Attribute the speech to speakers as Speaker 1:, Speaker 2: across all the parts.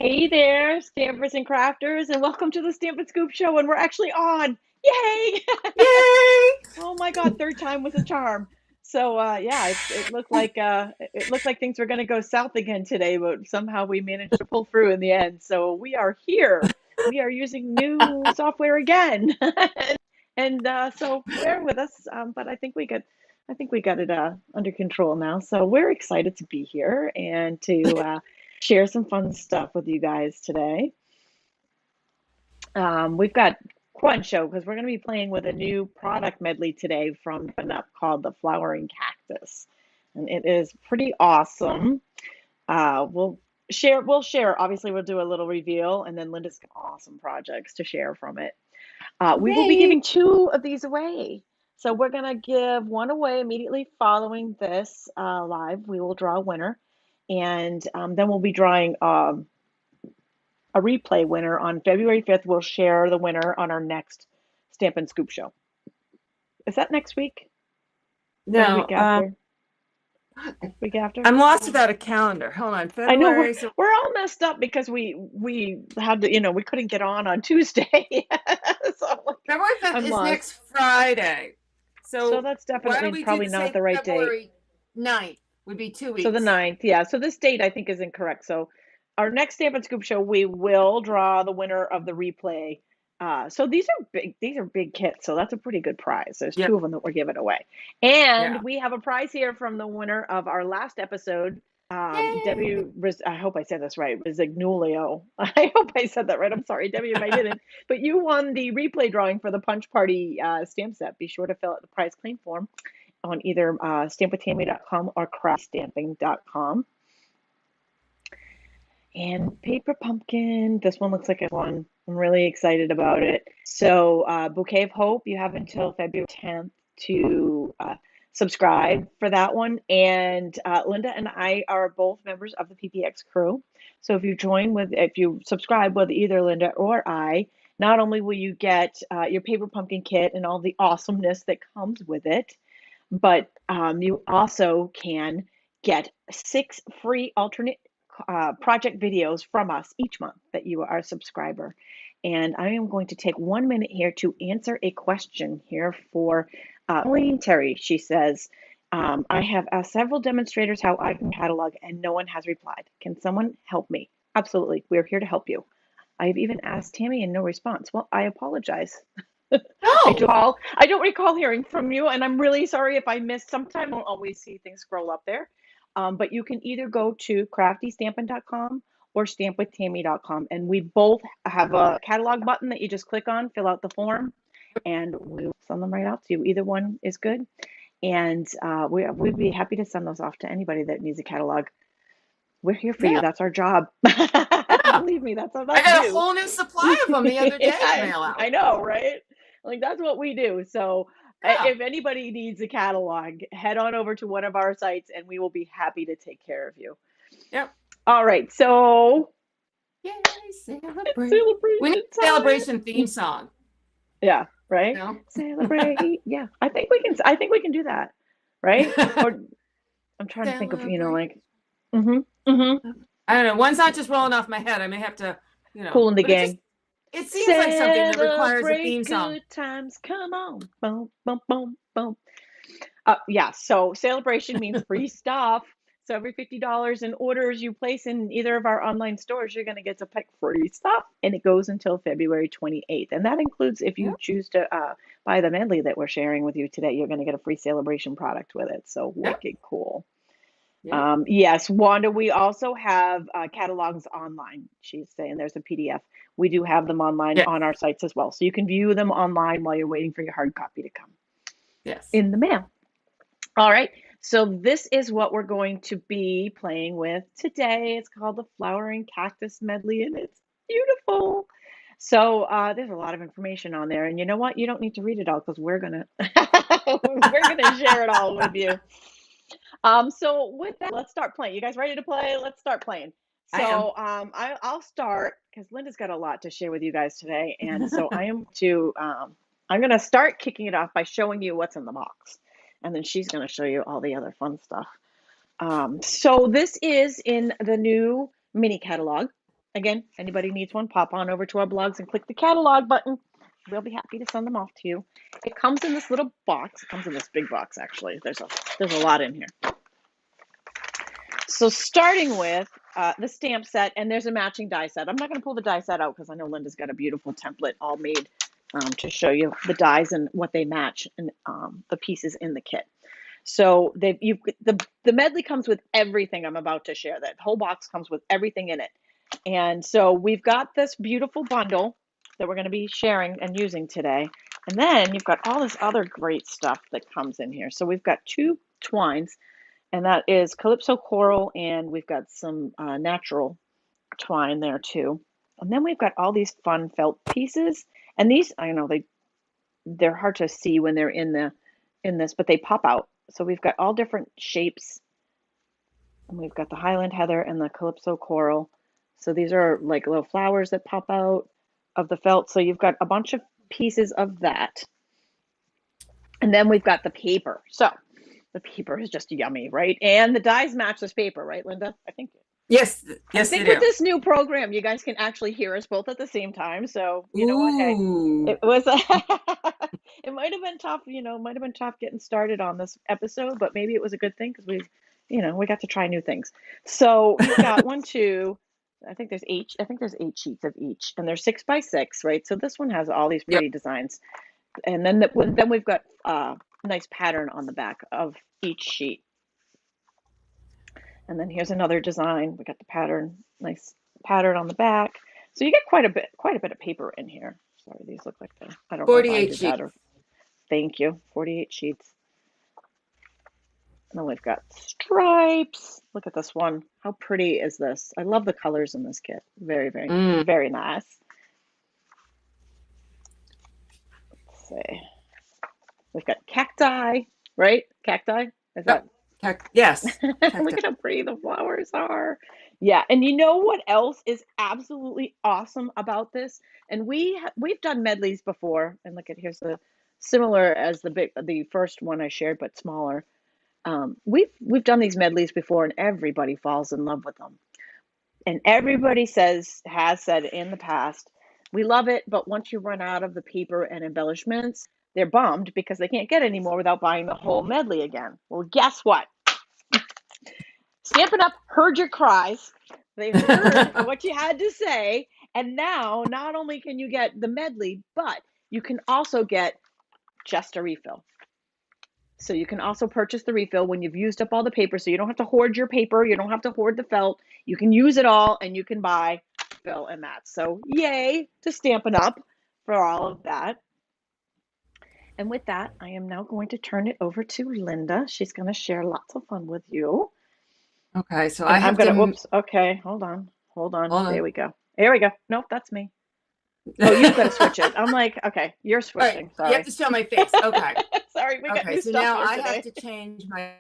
Speaker 1: Hey there, stampers and crafters, and welcome to the Stamp and Scoop Show. And we're actually on. Yay!
Speaker 2: Yay!
Speaker 1: Oh my God, third time was a charm. So yeah, it looked like things were going to go south again today, but somehow we managed to pull through in the end. So we are here. We are using new software again, and so bear with us. But I think we got it under control now. So we're excited to be here and to share some fun stuff with you guys today. We've got one show because we're going to be playing with a new product medley today from Up called the Flowering Cactus, and it is pretty awesome. We'll share. Obviously, we'll do a little reveal, and then Linda's got awesome projects to share from it. We will be
Speaker 2: Yay!
Speaker 1: giving two of these away. So we're going to give one away immediately following this live. We will draw a winner, and then we'll be drawing a replay winner on February 5th. We'll share the winner on our next Stamp and Scoop show. Is that next week? Or the
Speaker 2: No,
Speaker 1: week after? Week after?
Speaker 2: I'm lost without a calendar. Hold on,
Speaker 1: I know
Speaker 2: February. So
Speaker 1: we're all messed up because we had to, we couldn't get on Tuesday. So
Speaker 2: February 5th
Speaker 1: I'm
Speaker 2: is
Speaker 1: lost.
Speaker 2: next Friday.
Speaker 1: So
Speaker 2: So
Speaker 1: that's
Speaker 2: why don't
Speaker 1: definitely
Speaker 2: we do
Speaker 1: probably
Speaker 2: the
Speaker 1: not
Speaker 2: same
Speaker 1: the right date.
Speaker 2: February 9th would be 2
Speaker 1: So the
Speaker 2: weeks.
Speaker 1: 9th, yeah. So this date I think is incorrect. So our next Stamp and Scoop show, we will draw the winner of the replay. So these are big kits. So that's a pretty good prize. There's
Speaker 2: Yep.
Speaker 1: two of them that we're giving away. And
Speaker 2: Yeah.
Speaker 1: we have a prize here from the winner of our last episode. Debbie, I hope I said this right, Resignulio. I hope I said that right. I'm sorry, Debbie, if I didn't. But you won the replay drawing for the Punch Party stamp set. Be sure to fill out the prize claim form on either stampwithtami.com or craftstamping.com. And Paper Pumpkin, this one looks like a one. I'm really excited about it. So Bouquet of Hope, you have until February 10th to subscribe for that one. And Linda and I are both members of the PPX crew. So if you subscribe with either Linda or I, not only will you get your Paper Pumpkin kit and all the awesomeness that comes with it, but you also can get 6 free alternate project videos from us each month that you are a subscriber. And I am going to take 1 minute here to answer a question here for Colleen Terry. She says, I have asked several demonstrators how I can catalog and no one has replied. Can someone help me? Absolutely. We're here to help you. I have even asked Tami and no response. Well, I apologize.
Speaker 2: No.
Speaker 1: I don't recall hearing from you, and I'm really sorry if I missed. Sometimes I don't always see things scroll up there. But you can either go to craftystampin.com or stampwithtami.com. And we both have a catalog button that you just click on, fill out the form, and we'll send them right out to you. Either one is good. And we'd be happy to send those off to anybody that needs a catalog. We're here for you.
Speaker 2: Yeah.
Speaker 1: That's our job.
Speaker 2: Yeah.
Speaker 1: Believe me, that's
Speaker 2: I got a
Speaker 1: new.
Speaker 2: whole new supply of them the other day to
Speaker 1: Yeah,
Speaker 2: mail out.
Speaker 1: I know, right? Like that's what we do. So
Speaker 2: Yeah.
Speaker 1: if anybody needs a catalog, head on over to one of our sites and we will be happy to take care of you.
Speaker 2: Yep.
Speaker 1: All right, so
Speaker 2: Yay, celebrate.
Speaker 1: celebration
Speaker 2: We need a
Speaker 1: time.
Speaker 2: celebration theme song.
Speaker 1: Yeah, right?
Speaker 2: You know?
Speaker 1: Celebrate. Yeah, I think we can do that. Right? Or I'm trying to think of, like
Speaker 2: I don't know. One's not just rolling off my head. I may have to,
Speaker 1: Cool in the
Speaker 2: but
Speaker 1: gang.
Speaker 2: it seems like something that requires a theme song.
Speaker 1: Good times, come on. Boom, boom, boom, boom. Yeah, so celebration means free stuff. So every $50 in orders you place in either of our online stores, you're going to get to pick free stuff. And it goes until February 28th. And that includes if you choose to buy the medley that we're sharing with you today, you're going to get a free celebration product with it. So wicked cool.
Speaker 2: Yeah.
Speaker 1: Yes, Wanda, we also have catalogs online. She's saying there's a PDF. We do have them online
Speaker 2: Yes.
Speaker 1: on our sites as well. So you can view them online while you're waiting for your hard copy to come in the mail. All right. So this is what we're going to be playing with today. It's called the Flowering Cactus Medley, and it's beautiful. So there's a lot of information on there. And you know what? You don't need to read it all because we're gonna share it all with you. So with that, let's start playing. You guys ready to play? Let's start playing. So I'll start because Linda's got a lot to share with you guys today, and so I'm going to start kicking it off by showing you what's in the box, and then she's going to show you all the other fun stuff. So this is in the new mini catalog. again, anybody needs one, pop on over to our blogs and click the catalog button. We'll be happy to send them off to you. It comes in this little box. It comes in this big box, actually. There's a lot in here. So starting with the stamp set, and there's a matching die set. I'm not going to pull the die set out because I know Linda's got a beautiful template all made to show you the dies and what they match and the pieces in the kit. So the medley comes with everything I'm about to share. That whole box comes with everything in it. And so we've got this beautiful bundle that we're going to be sharing and using today. And then you've got all this other great stuff that comes in here. So we've got 2 twines, and that is Calypso Coral, and we've got some natural twine there too. And then we've got all these fun felt pieces. And these, I know they're hard to see when they're in this, but they pop out. So we've got all different shapes. And we've got the Highland Heather and the Calypso Coral. So these are like little flowers that pop out of the felt. So you've got a bunch of pieces of that. And then we've got the paper. So the paper is just yummy, right? And the dies match this paper, right, Linda? I think.
Speaker 2: Yes,
Speaker 1: I think with this new program, you guys can actually hear us both at the same time. So you know what? Hey, it was it might have been tough, might have been tough getting started on this episode, but maybe it was a good thing because we got to try new things. So we've got 1, 2. I think there's 8 sheets of each, and they're 6 by 6, right? So this one has all these pretty designs, and then we've got a nice pattern on the back of each sheet. And then here's another design. We got the pattern, nice pattern on the back. So you get quite a bit of paper in here. Sorry, these look like I don't know if I did that or. Thank you. 48 sheets. And then we've got stripes. Look at this one. How pretty is this? I love the colors in this kit. Very, very, very nice. Let's see. We've got cacti, right? Cacti? Is that?
Speaker 2: Yes.
Speaker 1: Look at how pretty the flowers are. Yeah, and you know what else is absolutely awesome about this? And we've done medleys before, and look at here's the similar as the first one I shared, but smaller. We've done these medleys before, and everybody falls in love with them. And everybody has said in the past, we love it, but once you run out of the paper and embellishments, they're bummed because they can't get any more without buying the whole medley again. Well, guess what? Stampin' Up! Heard your cries. They heard what you had to say. And now, not only can you get the medley, but you can also get just a refill. So you can also purchase the refill when you've used up all the paper. So you don't have to hoard your paper. You don't have to hoard the felt. You can use it all, and you can buy fill and that. So yay to Stampin' Up! For all of that. And with that, I am now going to turn it over to Linda. She's going to share lots of fun with you.
Speaker 2: Okay, so
Speaker 1: and I'm going to, oops, okay, hold on. There we go. Here we go. Nope, that's me. Oh, you've got to switch it. I'm like, okay, you're switching.
Speaker 2: Right.
Speaker 1: Sorry.
Speaker 2: You have to show my face. Okay.
Speaker 1: Sorry, we got new
Speaker 2: so
Speaker 1: stuff
Speaker 2: now
Speaker 1: here
Speaker 2: I
Speaker 1: today.
Speaker 2: have to change my,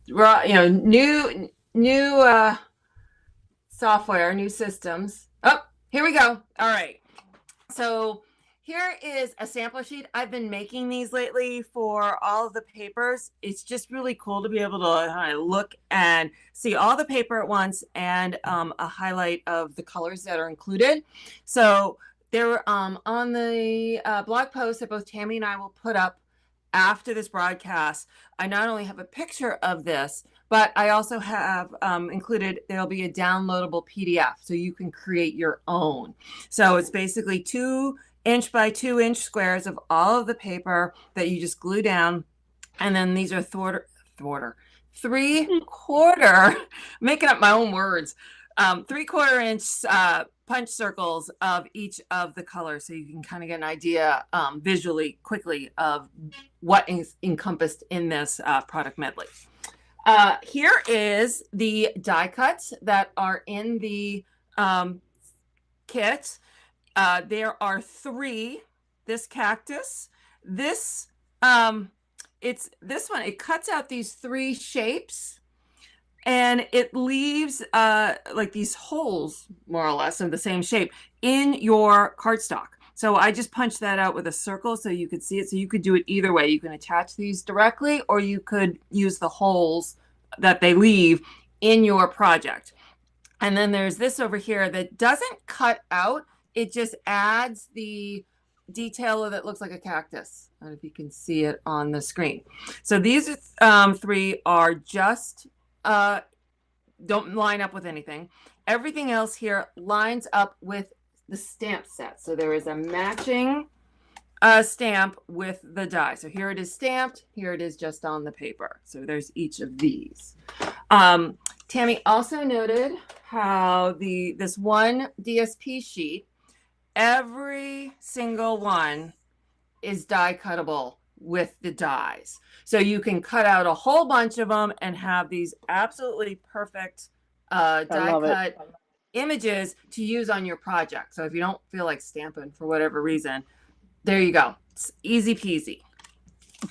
Speaker 2: new software, new systems. Oh, here we go. All right. So here is a sample sheet. I've been making these lately for all of the papers. It's just really cool to be able to look and see all the paper at once and a highlight of the colors that are included. So they're on the blog post that both Tami and I will put up after this broadcast. I not only have a picture of this, but I also have included, there'll be a downloadable PDF so you can create your own. So it's basically 2-inch by 2-inch squares of all of the paper that you just glue down. And then these are 3/4, making up my own words, 3/4 inch punch circles of each of the colors. So you can kind of get an idea visually quickly of what is encompassed in this product medley. Here is the die cuts that are in the kit. There are 3. This cactus, this it cuts out these 3 shapes, and it leaves like these holes, more or less, of the same shape in your cardstock. So I just punched that out with a circle so you could see it. So you could do it either way. You can attach these directly, or you could use the holes that they leave in your project. And then there's this over here that doesn't cut out. It just adds the detail that looks like a cactus. I don't know if you can see it on the screen. So these three are just, don't line up with anything. Everything else here lines up with the stamp set. So there is a matching stamp with the die. So here it is stamped. Here it is just on the paper. So there's each of these. Tami also noted how this one DSP sheet, every single one is die cuttable with the dies. So you can cut out a whole bunch of them and have these absolutely perfect die cut images to use on your project. So if you don't feel like stamping for whatever reason, there you go. It's easy peasy.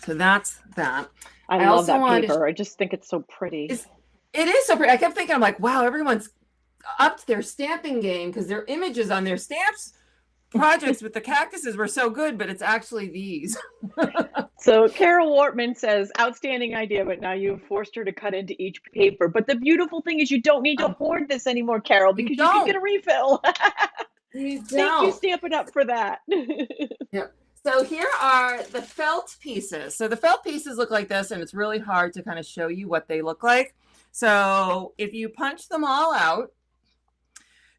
Speaker 2: So that's that.
Speaker 1: I love that paper. I just think it's so pretty.
Speaker 2: It is so pretty. I kept thinking, I'm like, wow, everyone's upped their stamping game because their images on their stamps projects with the cactuses were so good, but it's actually these.
Speaker 1: So Carol Wortman says, outstanding idea, but now you've forced her to cut into each paper. But the beautiful thing is you don't need to hoard this anymore, Carol, because you can get a refill. Thank you, Stampin' Up, for that.
Speaker 2: Yeah. So here are the felt pieces. So the felt pieces look like this, and it's really hard to kind of show you what they look like. So if you punch them all out,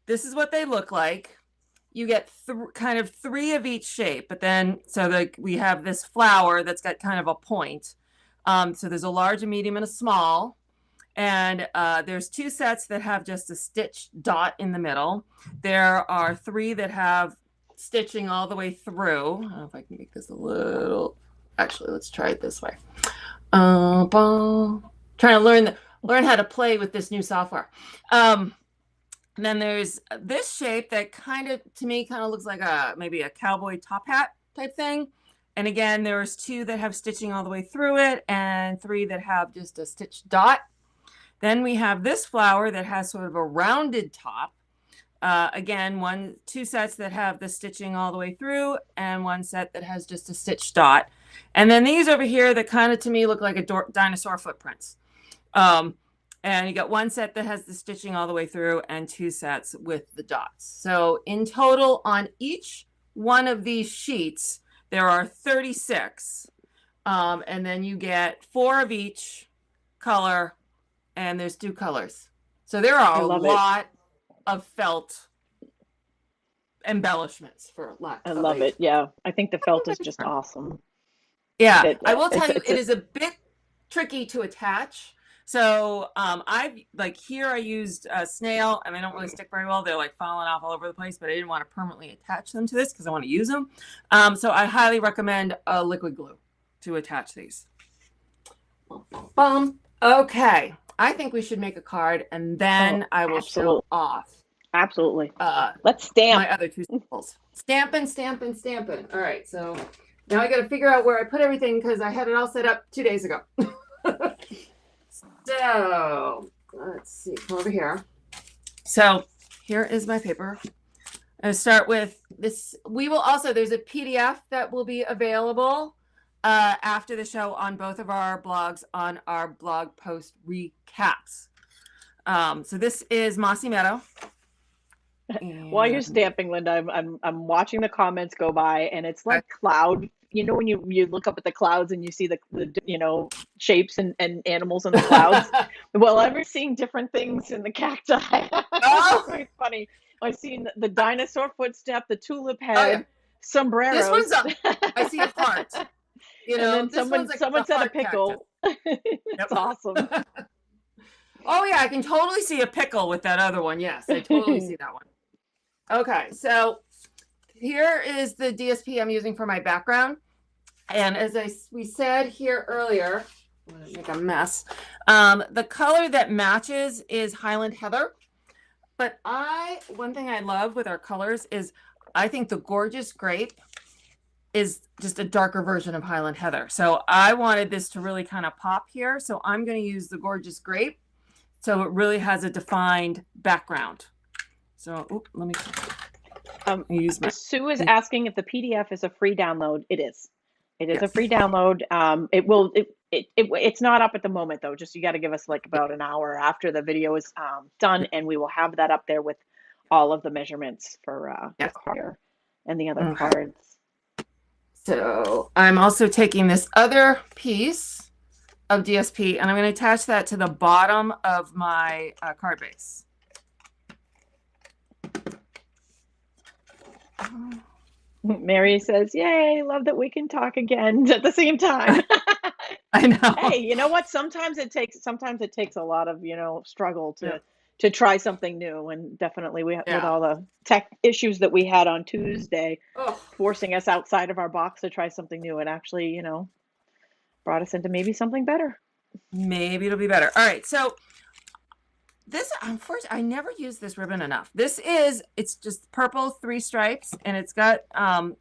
Speaker 2: this is what they look like. You get kind of three of each shape, but then, so we have this flower that's got kind of a point. So there's a large, a medium, and a small. And there's two sets that have just a stitch dot in the middle. There are three that have stitching all the way through. I don't know if I can make this a little, actually, let's try it this way. Trying to learn how to play with this new software. And then there's this shape that kind of, to me, kind of looks like maybe a cowboy top hat type thing. And again, there's two that have stitching all the way through it and three that have just a stitch dot. Then we have this flower that has sort of a rounded top. Again, two sets that have the stitching all the way through and one set that has just a stitch dot. And then these over here that kind of, to me, look like a dinosaur footprints. And you got one set that has the stitching all the way through and two sets with the dots. So in total on each one of these sheets, there are 36. And then you get 4 of each color, and there's 2 colors. So there are a lot of felt embellishments, for lack of.
Speaker 1: I love it. Yeah. I think the felt is just awesome.
Speaker 2: Yeah. I will tell you, it is a bit tricky to attach. So I used a snail, and they don't really stick very well. They're like falling off all over the place, but I didn't want to permanently attach them to this because I want to use them. So I highly recommend liquid glue to attach these. Okay. I think we should make a card, and then I will show off.
Speaker 1: Absolutely. Let's stamp.
Speaker 2: My other 2 samples. Stampin'. All right. So now I got to figure out where I put everything because I had it all set up 2 days ago. So let's see, come over here. So here is my paper. I'll start with this. We will also, there's a PDF that will be available after the show on both of our blogs on our blog post recaps. So this is Mossy Meadow. And
Speaker 1: while you're stamping, Linda, I'm watching the comments go by, and it's like cloud. You know, when you look up at the clouds and you see the shapes and animals in the clouds. Well, I'm seeing different things in the cacti. It's very funny. I've seen the dinosaur footstep, the tulip head, sombreros.
Speaker 2: This one's up. I see a heart.
Speaker 1: And then someone said a pickle. It's awesome.
Speaker 2: Oh yeah, I can totally see a pickle with that other one. Yes, I totally see that one. Okay, so here is the DSP I'm using for my background. And as we said here earlier, I'm going to make a mess. The color that matches is Highland Heather. But one thing I love with our colors is I think the Gorgeous Grape is just a darker version of Highland Heather. So I wanted this to really kind of pop here. So I'm going to use the Gorgeous Grape. So it really has a defined background. So let me use
Speaker 1: Sue is asking if the PDF is a free download. It is. It is a
Speaker 2: Yes.
Speaker 1: free download. It's not up at the moment though. Just you got to give us like about an hour after the video is done, and we will have that up there with all of the measurements for the
Speaker 2: Yes.
Speaker 1: card and the other
Speaker 2: Okay.
Speaker 1: cards.
Speaker 2: So I'm also taking this other piece of DSP and I'm going to attach that to the bottom of my card base.
Speaker 1: Mary says, "Yay, love that we can talk again at the same time."
Speaker 2: I know.
Speaker 1: Hey, you know what? Sometimes it takes a lot of, struggle
Speaker 2: Yeah.
Speaker 1: to try something new, and definitely with
Speaker 2: Yeah.
Speaker 1: all the tech issues that we had on Tuesday,
Speaker 2: Oh,
Speaker 1: forcing us outside of our box to try something new, and actually, brought us into maybe something better.
Speaker 2: maybe it'll be better. All right. So this, unfortunately, I never use this ribbon enough. It's just purple, 3 stripes, and it's got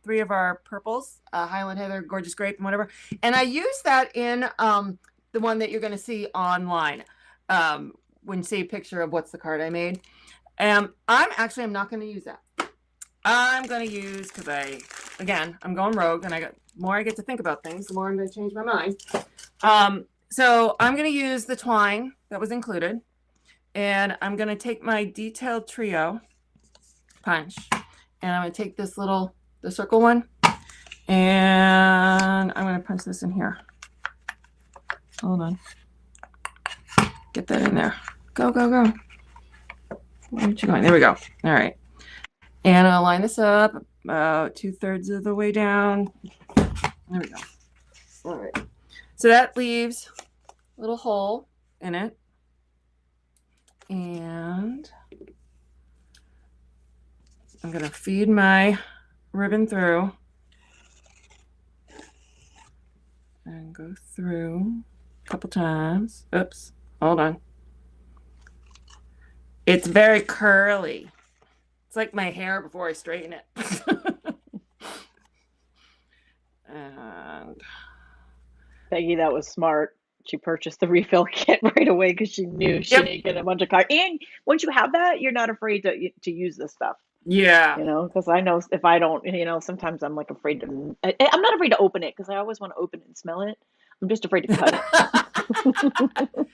Speaker 2: 3 of our purples, Highland Heather, Gorgeous Grape, and whatever. And I use that in the one that you're going to see online when you see a picture of what's the card I made. I'm not going to use that. I'm going to use, because I'm going rogue, and the more I get to think about things, the more I'm going to change my mind. So I'm going to use the twine that was included. And I'm going to take my detailed trio punch, and I'm going to take the circle one, and I'm going to punch this in here. Hold on. Get that in there. Go, go, go. Where are you going? There we go. All right. And I'll line this up about 2/3 of the way down. There we go. All right. So that leaves a little hole in it. And I'm going to feed my ribbon through and go through a couple times. Oops, hold on. It's very curly. It's like my hair before I straighten it. And
Speaker 1: Peggy, that was smart. She purchased the refill kit right away because she knew she didn't get a bunch of cards. And once you have that, you're not afraid to use this stuff.
Speaker 2: Yeah.
Speaker 1: Because I know if I don't, sometimes I'm like afraid to. I'm not afraid to open it because I always want to open it and smell it. I'm just afraid to cut it.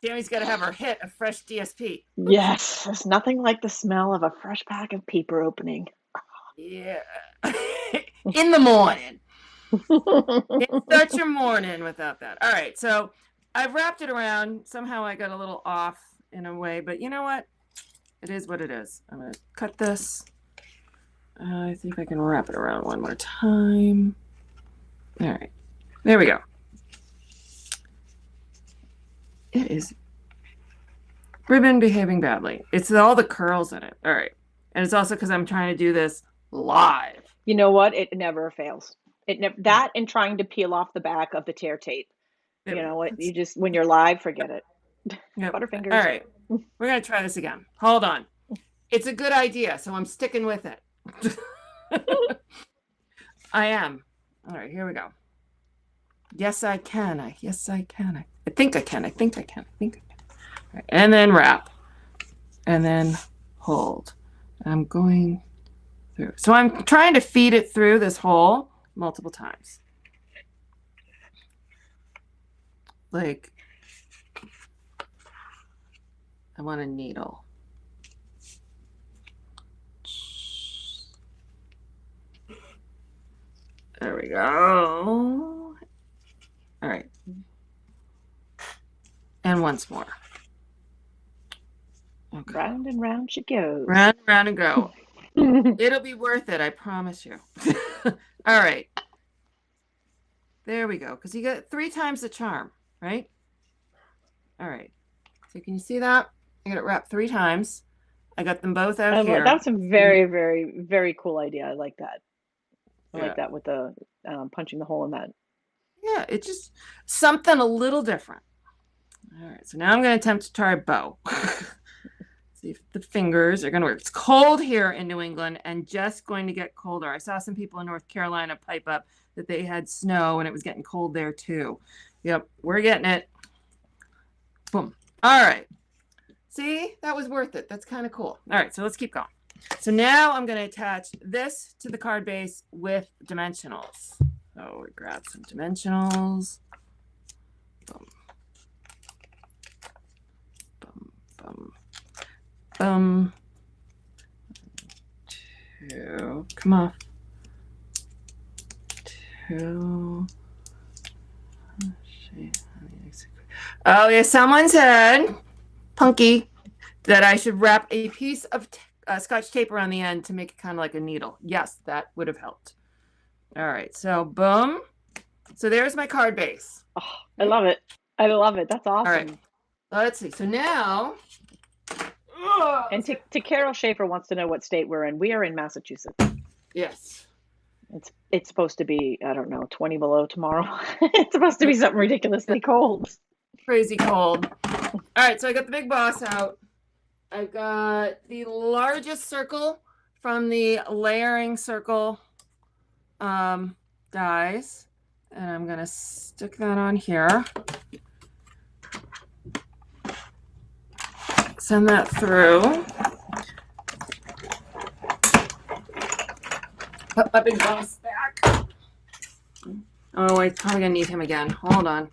Speaker 2: Tammy's got to have her hit of fresh DSP.
Speaker 1: Yes, there's nothing like the smell of a fresh pack of paper opening.
Speaker 2: Yeah. In the morning. Can't start your morning without that. All right, so I've wrapped it around. Somehow I got a little off in a way, but you know what? It is what it is. I'm going to cut this. I think I can wrap it around one more time. All right, there we go. It is ribbon behaving badly. It's all the curls in it. All right, and it's also because I'm trying to do this live.
Speaker 1: You know what? It never fails. That and trying to peel off the back of the tear tape. You know what? You just, when you're live, forget it.
Speaker 2: Yep.
Speaker 1: Butterfingers.
Speaker 2: All right. We're going to try this again. Hold on. It's a good idea, so I'm sticking with it. I am. All right, here we go. Yes, I can. Yes, I can. I think I can. I think I can. I think I can. All right, and then wrap. And then hold. I'm going through. So I'm trying to feed it through this hole multiple times. Like, I want a needle. There we go. All right. And once more. Okay.
Speaker 1: Round and round she goes.
Speaker 2: Round and round and go. It'll be worth it, I promise you. All right. There we go. Because you get 3 times the charm, right? All right. So can you see that? I got it wrapped 3 times. I got them both out here.
Speaker 1: That's a very, very, very cool idea. I like that. I
Speaker 2: Yeah.
Speaker 1: like that with the punching the hole in that.
Speaker 2: Yeah, it's just something a little different. All right, so now I'm going to attempt to try a bow. See if the fingers are going to work. It's cold here in New England and just going to get colder. I saw some people in North Carolina pipe up that they had snow and it was getting cold there too. Yep, we're getting it. Boom. All right. See, that was worth it. That's kind of cool. All right, so let's keep going. So now I'm going to attach this to the card base with dimensionals. So we grab some dimensionals. Boom. Boom, boom, boom. 2. Come on. 2. Oh, yeah, someone said, Punky, that I should wrap a piece of Scotch tape around the end to make it kind of like a needle. Yes, that would have helped. All right, so boom. So there's my card base.
Speaker 1: Oh, I love it. I love it. That's awesome.
Speaker 2: All right, let's see. So now,
Speaker 1: and to Carol Schaefer wants to know what state we're in. We are in Massachusetts.
Speaker 2: Yes.
Speaker 1: It's supposed to be, I don't know, 20 below tomorrow. It's supposed to be something ridiculously cold.
Speaker 2: Crazy cold. All right, so I got the big boss out. I've got the largest circle from the layering circle dies, and I'm gonna stick that on here. Send that through. Put my big boss back. Oh, I'm probably gonna need him again. Hold on.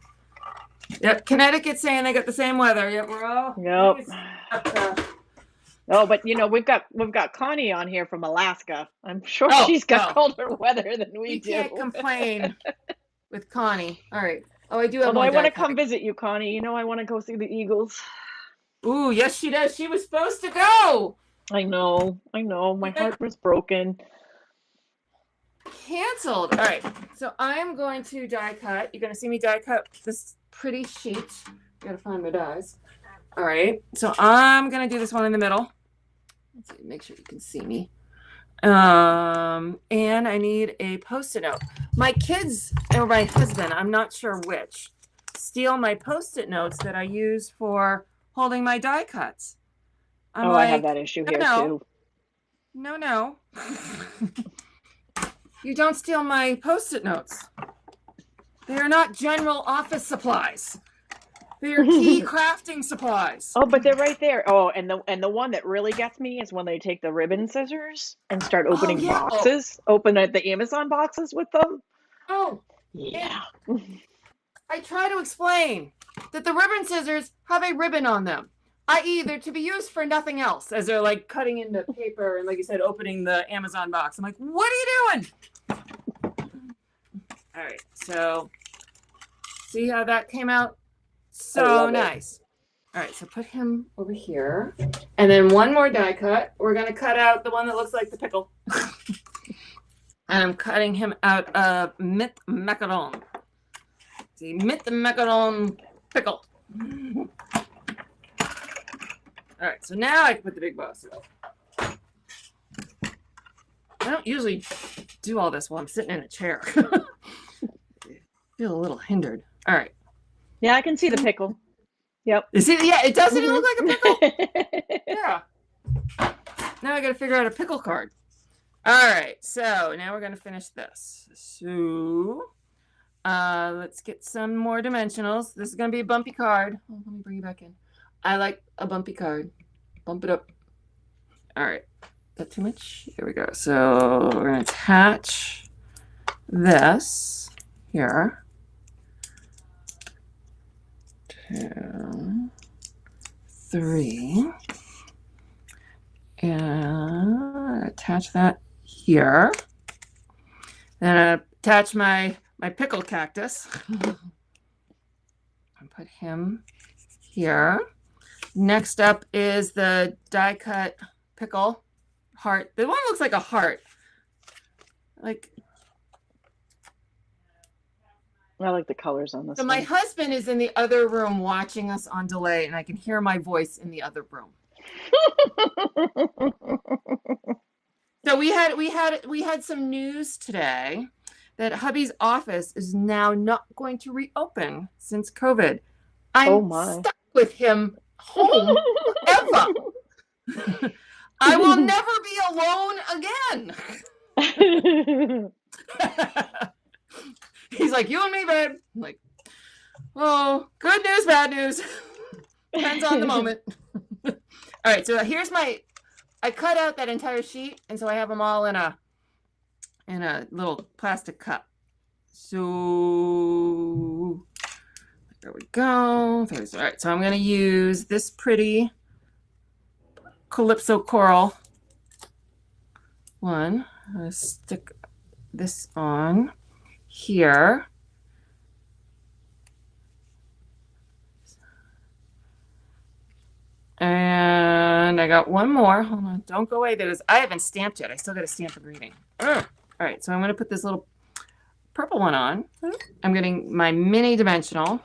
Speaker 2: Yep, Connecticut saying they got the same weather. Yep, we're all.
Speaker 1: Yep. Oh, but you know, we've got Connie on here from Alaska. I'm sure she's got colder weather than we do.
Speaker 2: Can't complain with Connie. All right. Oh, I do have.
Speaker 1: Although I want to come visit you, Connie. You know, I want to go see the Eagles.
Speaker 2: Ooh, yes, she does. She was supposed to go.
Speaker 1: I know. My heart was broken.
Speaker 2: Canceled. All right. So I'm going to die cut. You're going to see me die cut this pretty sheet. Gotta find my dies. All right. So I'm going to do this one in the middle. Let's see, make sure you can see me. And I need a Post-it note. My kids or my husband, I'm not sure which, steal my Post-it notes that I use for holding my die cuts.
Speaker 1: I have that issue here too.
Speaker 2: No. You don't steal my Post-it notes. They are not general office supplies. They are key crafting supplies.
Speaker 1: Oh, but they're right there. Oh, and the one that really gets me is when they take the ribbon scissors and start opening boxes. Open the Amazon boxes with them.
Speaker 2: Oh,
Speaker 1: yeah.
Speaker 2: I try to explain that the ribbon scissors have a ribbon on them, i.e. they're to be used for nothing else, as they're like cutting into paper and, like you said, opening the Amazon box. I'm like, what are you doing? All right, so see how that came out? So nice. All right, so put him over here. And then one more die cut. We're going to cut out the one that looks like the pickle. And I'm cutting him out of mit macaron. See, mit macaron pickle. All right, so now I can put the big boss out. I don't usually do all this while I'm sitting in a chair. Feel a little hindered. All right.
Speaker 1: Yeah, I can see the pickle. Yep.
Speaker 2: You see, yeah, it doesn't look like a pickle. Yeah. Now I got to figure out a pickle card. All right, so now we're going to finish this. So let's get some more dimensionals. This is going to be a bumpy card. Oh, let me bring you back in. I like a bumpy card. Bump it up. All right. That too much? Here we go. So we're going to attach this here. 2, 3. And attach that here. Then attach my pickle cactus. And put him here. Next up is the die cut pickle heart. The one looks like a heart. I
Speaker 1: like the colors on this.
Speaker 2: So my husband is in the other room watching us on delay, and I can hear my voice in the other room. So we had some news today that hubby's office is now not going to reopen since COVID. I'm stuck with him home forever. I will never be alone again. He's like, you and me, babe. I'm like, oh, good news, bad news. Depends on the moment. All right, so here's I cut out that entire sheet, and so I have them all in a little plastic cup. So there we go. All right, so I'm going to use this pretty Calypso Coral one. I'm going to stick this on here. And I got one more. Hold on, don't go away. I haven't stamped yet. I still got to stamp a greeting. All right, so I'm going to put this little purple one on. I'm getting my mini dimensional,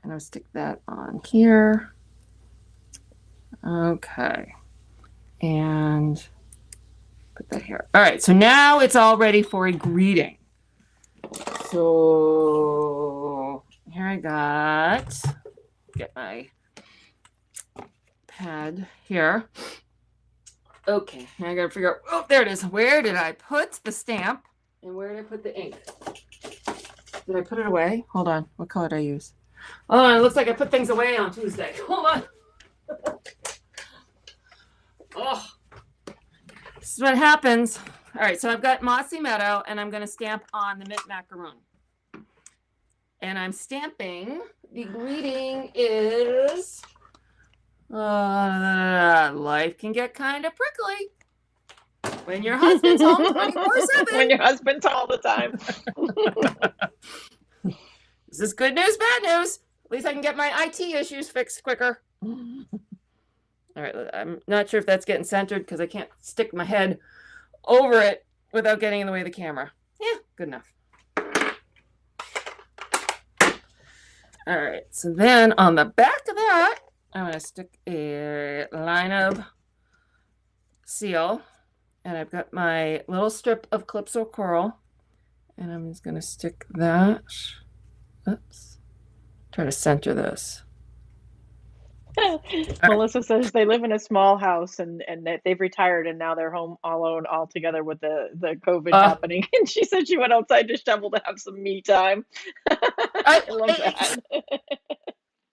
Speaker 2: and I'll stick that on here. Okay, and put that here. All right, so now it's all ready for a greeting. So here I get my pad here. Okay, now I gotta figure out, oh, there it is. Where did I put the stamp? And where did I put the ink? Did I put it away? Hold on, what color did I use? Oh, it looks like I put things away on Tuesday. Hold on. Oh, this is what happens. All right, so I've got Mossy Meadow, and I'm gonna stamp on the mint macaroon. And I'm stamping, the greeting is, life can get kind of prickly when your husband's home 24/7.
Speaker 1: When your husband's all the time.
Speaker 2: This is good news, bad news. At least I can get my IT issues fixed quicker. All right, I'm not sure if that's getting centered because I can't stick my head over it without getting in the way of the camera. Yeah, good enough. All right, so then on the back of that, I'm going to stick a line of seal, and I've got my little strip of Calypso Coral, and I'm just going to stick that. Oops. Try to center this.
Speaker 1: Melissa says they live in a small house and that they've retired and now they're home alone all together with the COVID happening. And she said she went outside to shovel to have some me time. I love that.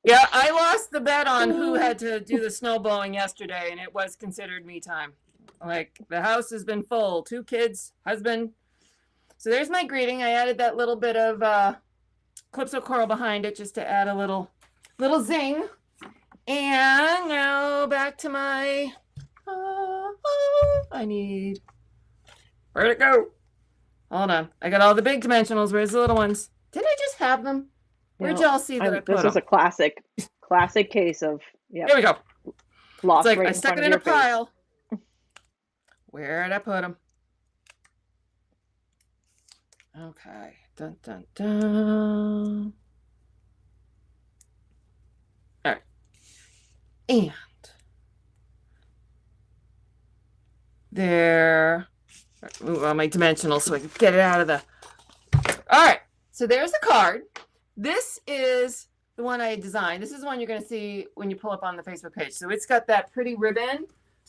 Speaker 2: Yeah, I lost the bet on who had to do the snow blowing yesterday, and it was considered me time. Like, the house has been full. 2 kids, husband. So there's my greeting. I added that little bit of Calypso Coral behind it just to add a little zing. And now back to my, where'd it go? Hold on. I got all the big dimensionals. Where's the little ones? Didn't I just have them? Where'd y'all see that I put them?
Speaker 1: This was a classic case of, yeah.
Speaker 2: There we go.
Speaker 1: Lost
Speaker 2: it's like
Speaker 1: right
Speaker 2: I
Speaker 1: in
Speaker 2: stuck
Speaker 1: front
Speaker 2: it
Speaker 1: of
Speaker 2: in
Speaker 1: your
Speaker 2: a pile. Where'd I put them? Okay. Dun, dun, dun. All right. And there, move on my dimensional so I can get it out of the, all right, so there's the card. This is the one I designed. This is the one you're going to see when you pull up on the Facebook page. So it's got that pretty ribbon.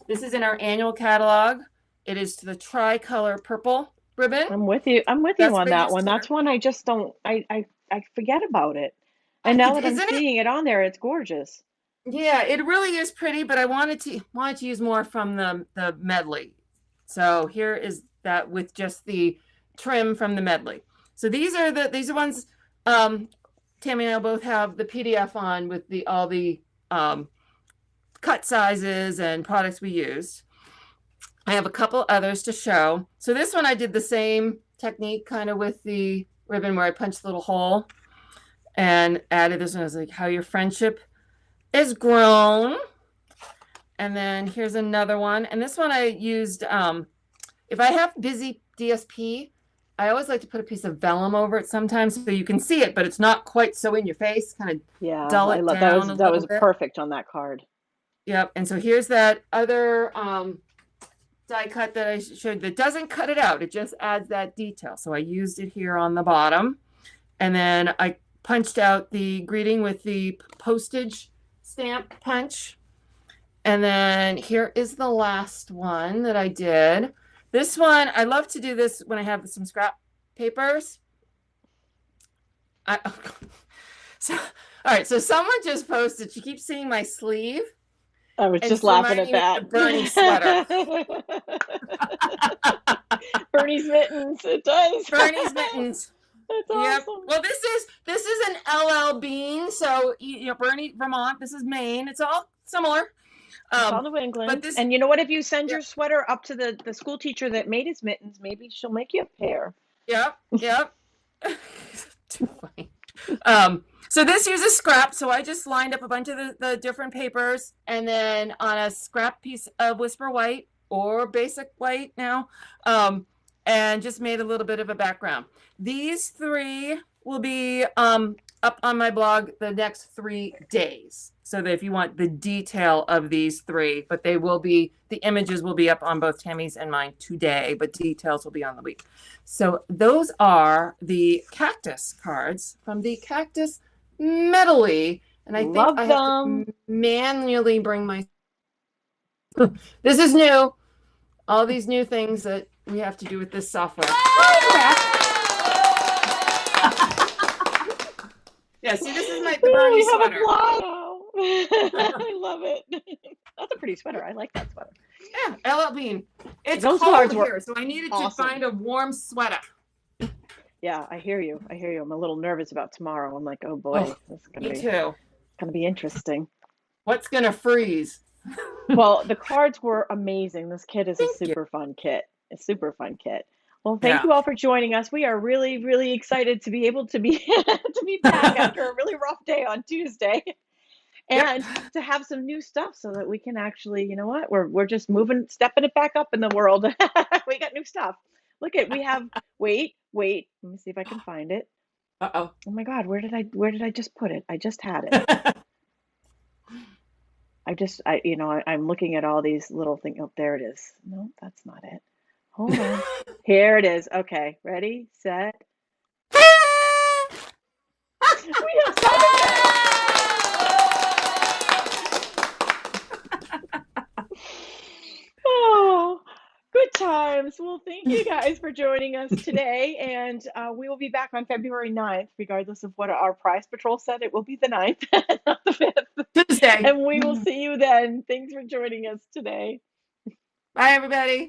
Speaker 2: This is in our annual catalog. It is the tricolor purple ribbon.
Speaker 1: I'm with you on that one. That's one I just don't, I forget about it. And now that I'm seeing it on there, it's gorgeous.
Speaker 2: Yeah, it really is pretty, but I wanted to use more from the medley. So here is that with just the trim from the medley. So these are ones Tami and I both have the PDF on with all the cut sizes and products we use. I have a couple others to show. So this one I did the same technique kind of with the ribbon where I punched a little hole and added this one. I was like, how your friendship is grown. And then here's another one, and this one I used if I have busy DSP, I always like to put a piece of vellum over it sometimes so you can see it, but it's not quite so in your face, kind of dull it down.
Speaker 1: That was perfect on that card.
Speaker 2: Yep. And so here's that other die cut that I showed that doesn't cut it out, it just adds that detail. So I used it here on the bottom, and then I punched out the greeting with the postage stamp punch. And then here is the last one that I did. This one, I love to do this when I have some scrap papers. All right, so someone just posted, she keeps seeing my sleeve.
Speaker 1: I was just laughing at that.
Speaker 2: Bernie sweater.
Speaker 1: Bernie's mittens, it does.
Speaker 2: Bernie's mittens.
Speaker 1: That's
Speaker 2: Yep.
Speaker 1: awesome.
Speaker 2: Well, this is an LL Bean, so Bernie, Vermont. This is Maine. It's all similar.
Speaker 1: It's all New England.
Speaker 2: But this,
Speaker 1: And you know what? If you send
Speaker 2: yep,
Speaker 1: your sweater up to the school teacher that made his mittens, maybe she'll make you a pair.
Speaker 2: yep. Too funny. So this uses scrap. So I just lined up a bunch of the different papers, and then on a scrap piece of Whisper White or basic white now, and just made a little bit of a background. These 3 will be up on my blog the next 3 days. So that if you want the detail of these 3, but the images will be up on both Tami's and mine today, but details will be on the week. So those are the Cactus cards from the Cactus medley. And I think I have to manually bring my... This is new. All these new things that we have to do with this software. Yeah, see, this is the Bernie sweater.
Speaker 1: I love it. That's a pretty sweater. I like that sweater.
Speaker 2: Yeah, LL Bean. It's
Speaker 1: Those
Speaker 2: cold
Speaker 1: cards
Speaker 2: here, so I needed to find a warm sweater.
Speaker 1: Yeah, I hear you. I'm a little nervous about tomorrow. I'm like, oh boy, this is gonna be interesting.
Speaker 2: What's gonna freeze?
Speaker 1: Well, the cards were amazing. This kit is a super fun kit. Well, thank you all for joining us. We are really, really excited to be able to be back after a really rough day on Tuesday, and to have some new stuff so that we can actually, you know what, we're just stepping it back up in the world. We got new stuff. Look at, we have. Wait. Let me see if I can find it.
Speaker 2: Uh-oh.
Speaker 1: Oh my God, where did I just put it? I just had it. I'm looking at all these little things. Oh, there it is. No, that's not it. Hold on. Here it is. Okay, ready, set. We have Oh, good times. Well, thank you guys for joining us today. And we will be back on February 9th, regardless of what our prize patrol said. It will be the 9th, not the 5th.
Speaker 2: Tuesday.
Speaker 1: And we will see you then. Thanks for joining us today.
Speaker 2: Bye, everybody.